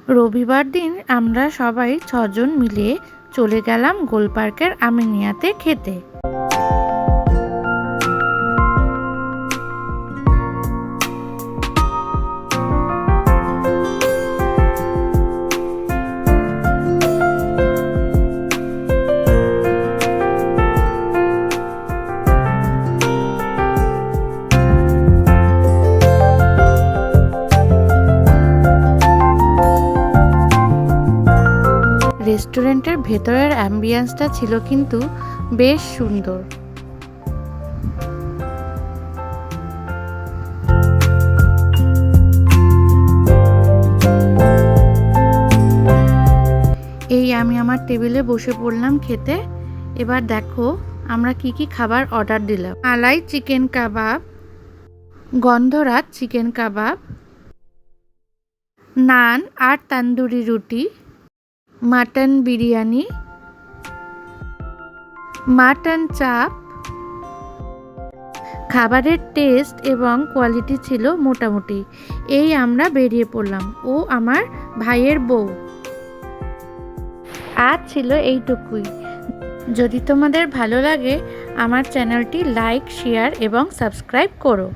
রবিবার দিন আমরা সবাই 6 জন মিলে চলে গেলাম গোলপার্কের আমিনিয়াতে খেতে। রেস্টুরেন্টের ভেতরের অ্যাম্বিয়েন্সটা ছিল কিন্তু বেশ সুন্দর। আমি আমার টেবিলে বসে পড়লাম খেতে। এবার দেখো আমরা কি কি খাবার অর্ডার দিলাম। মালাই চিকেন কাবাব, গন্ধরাজ চিকেন কাবাব, নান আর তন্দুরি রুটি, মাটন বিরিয়ানি, মাটন চাপ। খাবারের টেস্ট এবং কোয়ালিটি ছিল মোটামুটি। আমরা বেরিয়ে পড়লাম। ও আমার ভাইয়ের বউ। আজ ছিল এইটুকুই। যদি তোমাদের ভালো লাগে আমার চ্যানেলটি লাইক, শেয়ার এবং সাবস্ক্রাইব করো।